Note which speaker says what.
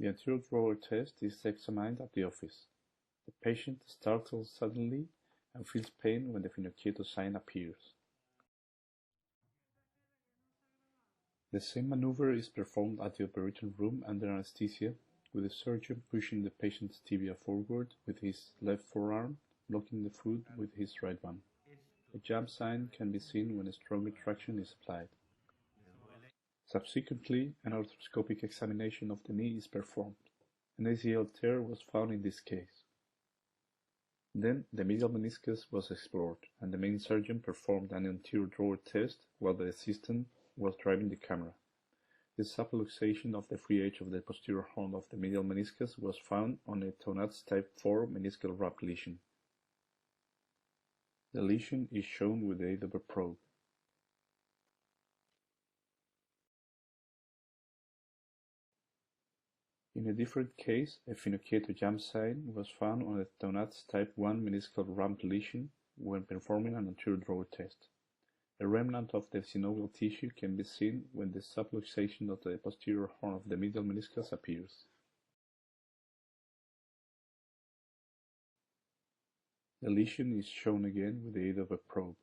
Speaker 1: The anterior drawer test is examined at the office. The patient startles suddenly and feels pain when the Finochietto sign appears. The same maneuver is performed at the operating room under anesthesia, with the surgeon pushing the patient's tibia forward with his left forearm, blocking the foot with his right one. A jam sign can be seen when a stronger traction is applied. Subsequently, an arthroscopic examination of the knee is performed. An ACL tear was found in this case. Then the medial meniscus was explored, and the main surgeon performed an anterior drawer test while the assistant was driving the camera. The subluxation of the free edge of the posterior horn of the medial meniscus was found on a Tonat's type 4 meniscal wrap lesion. The lesion is shown with the aid of a probe. In a different case, a Finochietto jam sign was found on a Tonat's type 1 meniscal ramp lesion when performing an anterior drawer test. A remnant of the synovial tissue can be seen when the subluxation of the posterior horn of the medial meniscus appears. The lesion is shown again with the aid of a probe.